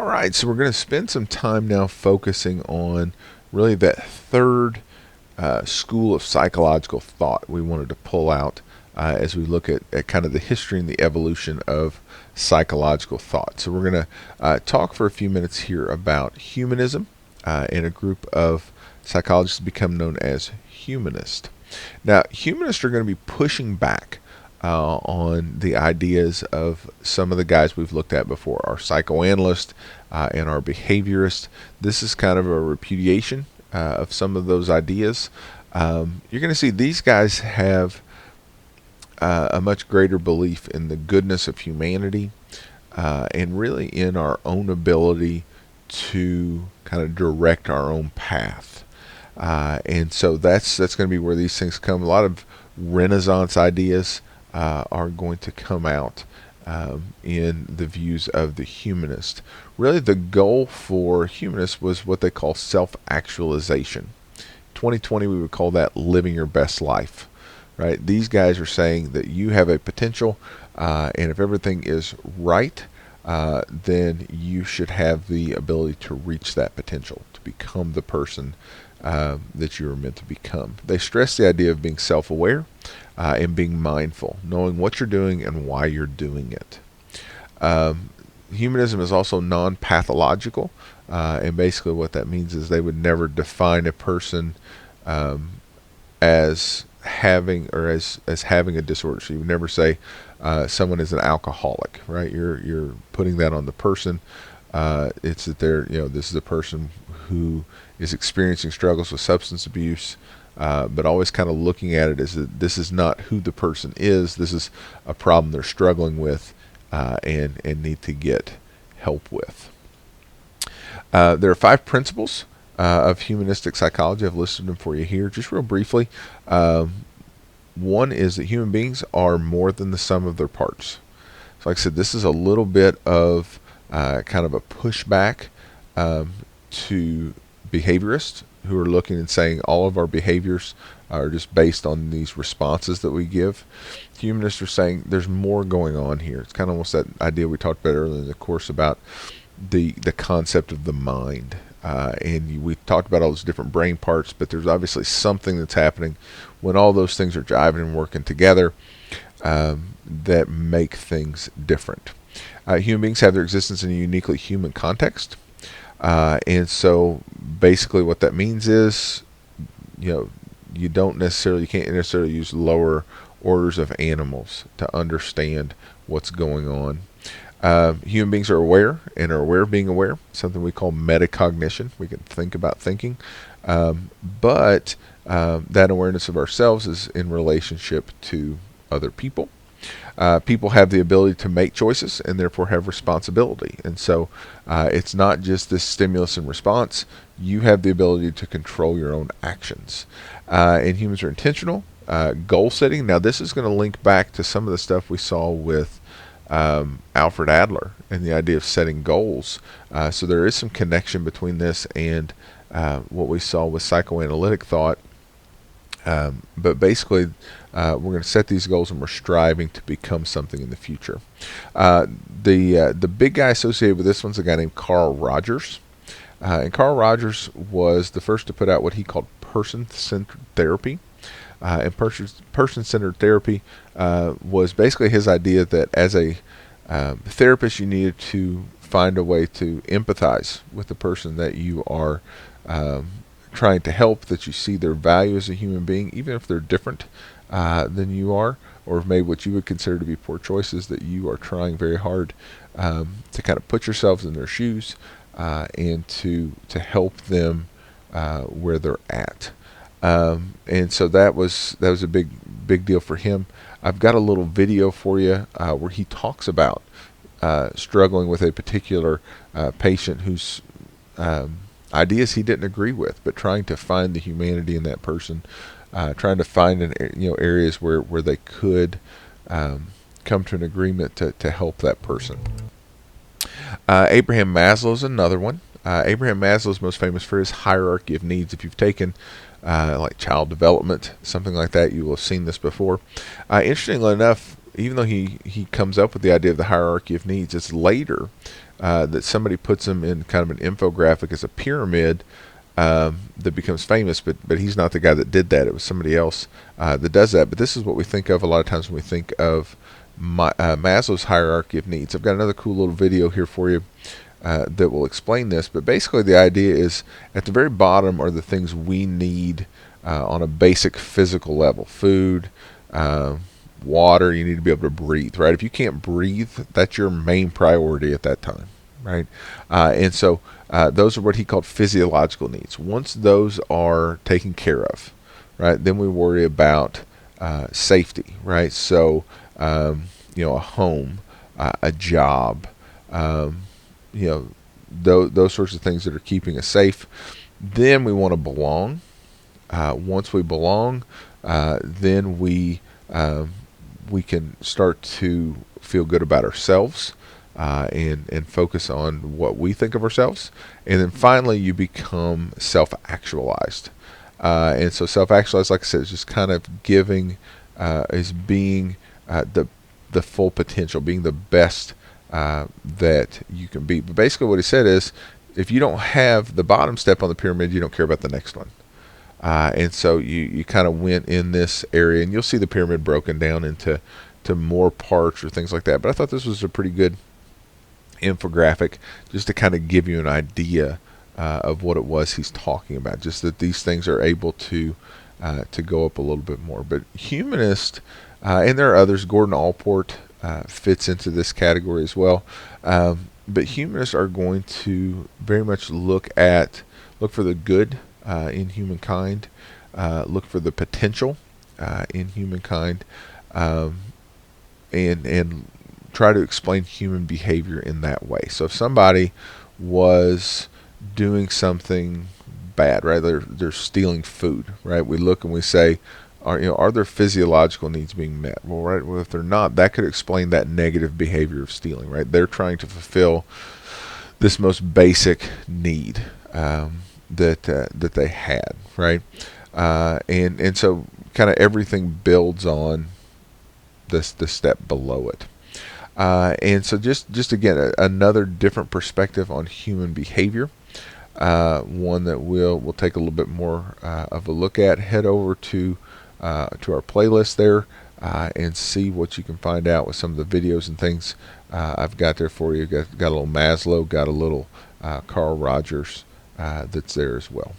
All right, so we're going to spend some time now focusing on really that third school of psychological thought we wanted to pull out as we look at kind of the history and the evolution of psychological thought. So we're going to talk for a few minutes here about humanism and a group of psychologists become known as humanists. Now, humanists are going to be pushing back on the ideas of some of the guys we've looked at before, our psychoanalyst and our behaviorist. This is kind of a repudiation of some of those ideas. You're going to see these guys have a much greater belief in the goodness of humanity and really in our own ability to kind of direct our own path. And so that's going to be where these things come. A lot of Renaissance ideas are going to come out in the views of the humanist. Really, the goal for humanists was what they call self-actualization. 2020, we would call that living your best life. Right? These guys are saying that you have a potential, and if everything is right, then you should have the ability to reach that potential, to become the person that you are meant to become. They stress the idea of being self-aware and being mindful, knowing what you're doing and why you're doing it. Humanism is also non-pathological, and basically what that means is they would never define a person as having or as having a disorder. So you would never say someone is an alcoholic, right? You're putting that on the person. It's that they're, this is a person who is experiencing struggles with substance abuse, but always kind of looking at it as that this is not who the person is. This is a problem they're struggling with and need to get help with. There are 5 principles of humanistic psychology. I've listed them for you here just real briefly. One is that human beings are more than the sum of their parts. So like I said, this is a little bit of kind of a pushback to behaviorists who are looking and saying all of our behaviors are just based on these responses that we give. Humanists are saying there's more going on here. It's kind of almost that idea we talked about earlier in the course about the concept of the mind. And we talked about all those different brain parts, but there's obviously something that's happening when all those things are jiving and working together that make things different. Human beings have their existence in a uniquely human context. And so basically what that means is, you can't necessarily use lower orders of animals to understand what's going on. Human beings are aware and are aware of being aware, something we call metacognition. We can think about thinking, but that awareness of ourselves is in relationship to other people. People have the ability to make choices and therefore have responsibility. And so it's not just this stimulus and response. You have the ability to control your own actions. And humans are intentional. Goal setting. Now this is going to link back to some of the stuff we saw with Alfred Adler and the idea of setting goals. So there is some connection between this and what we saw with psychoanalytic thought. But basically, we're going to set these goals and we're striving to become something in the future. The big guy associated with this one's a guy named Carl Rogers. And Carl Rogers was the first to put out what he called person-centered therapy. And person-centered therapy was basically his idea that as a therapist, you needed to find a way to empathize with the person that you are trying to help, that you see their value as a human being, even if they're different than you are, or have made what you would consider to be poor choices, that you are trying very hard to kind of put yourselves in their shoes and to help them where they're at. And so that was a big deal for him. I've got a little video for you where he talks about struggling with a particular patient whose ideas he didn't agree with, but trying to find the humanity in that person, trying to find areas where they could come to an agreement to help that person. Abraham Maslow is another one. Abraham Maslow is most famous for his hierarchy of needs. If you've taken like child development, something like that, you will have seen this before. Interestingly enough, even though he comes up with the idea of the hierarchy of needs, it's later that somebody puts them in kind of an infographic as a pyramid that becomes famous, but he's not the guy that did that. It was somebody else that does that. But this is what we think of a lot of times when we think of Maslow's hierarchy of needs. I've got another cool little video here for you that will explain this. But basically, the idea is at the very bottom are the things we need on a basic physical level: food, water. You need to be able to breathe, right? If you can't breathe, that's your main priority at that time, right? And so those are what he called physiological needs. Once those are taken care of, right, then we worry about safety, right? So a home, a job, those sorts of things that are keeping us safe. Then we want to belong. Once we belong, then we can start to feel good about ourselves and focus on what we think of ourselves. And then finally, you become self-actualized. And so self-actualized, like I said, is just kind of giving, is being the full potential, being the best that you can be. But basically what he said is, if you don't have the bottom step on the pyramid, you don't care about the next one. And so you kind of went in this area, and you'll see the pyramid broken down into more parts or things like that. But I thought this was a pretty good infographic just to kind of give you an idea of what it was he's talking about. Just that these things are able to go up a little bit more. But humanist, and there are others. Gordon Allport fits into this category as well. But humanists are going to very much look for the good in humankind, look for the potential in humankind, and try to explain human behavior in that way. So if somebody was doing something bad, right, they're stealing food, right, we look and we say, are their physiological needs being met? Well, if they're not, that could explain that negative behavior of stealing, right? They're trying to fulfill this most basic need that they had, right? And so kind of everything builds on the step below it. And so just again, another different perspective on human behavior. One that we'll take a little bit more of a look at. Head over to our playlist there and see what you can find out with some of the videos and things I've got there for you. Got a little Maslow, got a little Carl Rogers that's there as well.